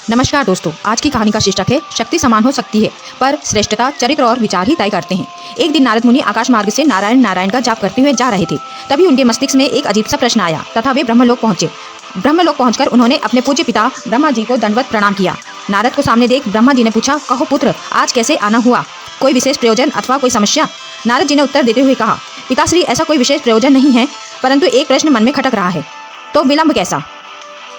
नमस्कार दोस्तों, आज की कहानी का शीर्षक है शक्ति समान हो सकती है पर श्रेष्ठता चरित्र और विचार ही तय करते हैं। एक दिन नारद मुनि आकाश मार्ग से नारायण नारायण का जाप करते हुए जा रहे थे। तभी उनके मस्तिष्क में एक अजीब सा प्रश्न आया तथा वे ब्रह्मलोक पहुंचे। ब्रह्मलोक पहुंचकर उन्होंने अपने पूज्य पिता ब्रह्मा जी को दंडवत प्रणाम किया। नारद को सामने देख ब्रह्मा जी ने पूछा, कहो पुत्र, आज कैसे आना हुआ? कोई विशेष प्रयोजन अथवा कोई समस्या? नारद जी ने उत्तर देते हुए कहा, पिताश्री, ऐसा कोई विशेष प्रयोजन नहीं है, परंतु एक प्रश्न मन में खटक रहा है। तो विलंब कैसा?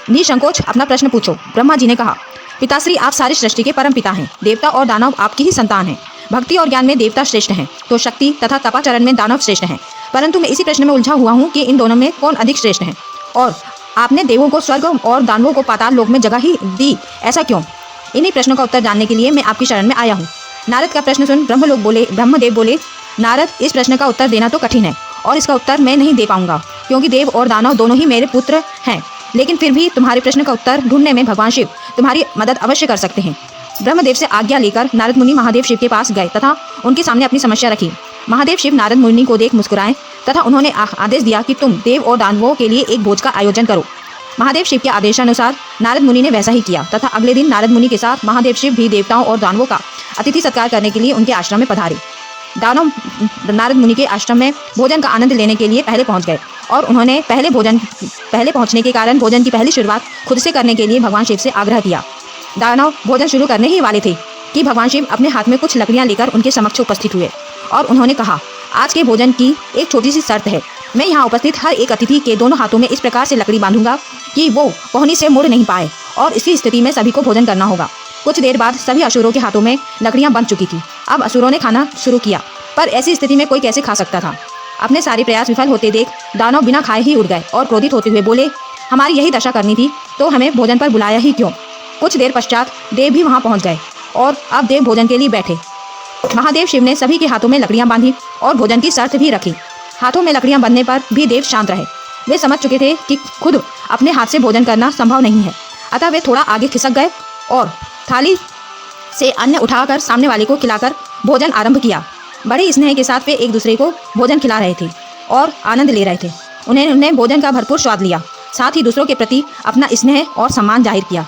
निसंकोच अपना प्रश्न पूछो। ब्रह्मा जी ने कहा, पिताश्री, आप सारी सृष्टि के परम पिता हैं। देवता और दानव आपकी ही संतान हैं। भक्ति और ज्ञान में देवता श्रेष्ठ हैं, तो शक्ति तथा तपाचरण में दानव श्रेष्ठ हैं। परंतु मैं इसी प्रश्न में उलझा हुआ हूँ कि इन दोनों में कौन अधिक श्रेष्ठ है, और आपने देवों को स्वर्ग और दानवों को पाताल लोक में जगह ही दी, ऐसा क्यों? इन्हीं प्रश्नों का उत्तर जानने के लिए मैं आपकी शरण में आया हूँ। नारद का प्रश्न सुन ब्रह्मदेव बोले, नारद, इस प्रश्न का उत्तर देना तो कठिन है और इसका उत्तर मैं नहीं दे पाऊंगा, क्योंकि देव और दानव दोनों ही मेरे पुत्र हैं। लेकिन फिर भी तुम्हारे प्रश्न का उत्तर ढूंढने में भगवान शिव तुम्हारी मदद अवश्य कर सकते हैं। ब्रह्मदेव से आज्ञा लेकर नारद मुनि महादेव शिव के पास गए तथा उनके सामने अपनी समस्या रखी। महादेव शिव नारद मुनि को देख मुस्कुराए तथा उन्होंने आदेश दिया कि तुम देव और दानवों के लिए एक भोज का आयोजन करो। महादेव शिव के आदेशानुसार नारद मुनि ने वैसा ही किया तथा अगले दिन नारद मुनि के साथ महादेव शिव भी देवताओं और दानवों का अतिथि सत्कार करने के लिए उनके आश्रम में पधारे। दानव नारद मुनि के आश्रम में भोजन का आनंद लेने के लिए पहले पहुंच गए और उन्होंने पहले पहुंचने के कारण भोजन की पहली शुरुआत खुद से करने के लिए भगवान शिव से आग्रह किया। दानव भोजन शुरू करने ही वाले थे कि भगवान शिव अपने हाथ में कुछ लकड़ियां लेकर उनके समक्ष उपस्थित हुए और उन्होंने कहा, आज के भोजन की एक छोटी सी शर्त है। मैं यहाँ उपस्थित हर एक अतिथि के दोनों हाथों में इस प्रकार से लकड़ी बांधूंगा कि वो कोहनी से मुड़ नहीं पाए, और इसी स्थिति में सभी को भोजन करना होगा। कुछ देर बाद सभी असुरों के हाथों में लकड़ियां बंध चुकी थी। अब असुरों ने खाना शुरू किया, पर ऐसी स्थिति में कोई कैसे खा सकता था? अपने सारे प्रयास विफल होते देख दानव बिना खाए ही उड़ गए और क्रोधित होते हुए बोले, हमारी यही दशा करनी थी तो हमें भोजन पर बुलाया ही क्यों? कुछ देर पश्चात देव भी वहां पहुंच गए और अब देव भोजन के लिए बैठे। महादेव शिव ने सभी के हाथों में लकड़ियां बांधी और भोजन की शर्त भी रखी। हाथों में लकड़ियां बंधने पर भी देव शांत रहे। वे समझ चुके थे कि खुद अपने हाथ से भोजन करना संभव नहीं है, अतः वे थोड़ा आगे खिसक गए और थाली से अन्न उठाकर सामने वाले को खिलाकर भोजन आरंभ किया। बड़े स्नेह के साथ वे एक दूसरे को भोजन खिला रहे थे और आनंद ले रहे थे। उन्होंने भोजन का भरपूर स्वाद लिया, साथ ही दूसरों के प्रति अपना स्नेह और सम्मान जाहिर किया।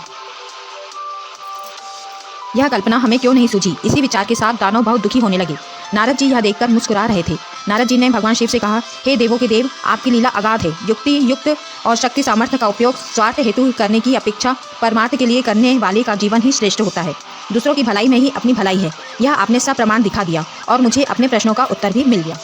यह कल्पना हमें क्यों नहीं सूझी? इसी विचार के साथ दानव बहुत दुखी होने लगे। नारद जी यह देखकर मुस्कुरा रहे थे। नारद जी ने भगवान शिव से कहा, हे देवों के देव, आपकी लीला अगाध है। युक्ति युक्त और शक्ति सामर्थ्य का उपयोग स्वार्थ हेतु करने की अपेक्षा परमार्थ के लिए करने वाले का जीवन ही श्रेष्ठ होता है। दूसरों की भलाई में ही अपनी भलाई है। यह आपने सब प्रमाण दिखा दिया और मुझे अपने प्रश्नों का उत्तर भी मिल गया।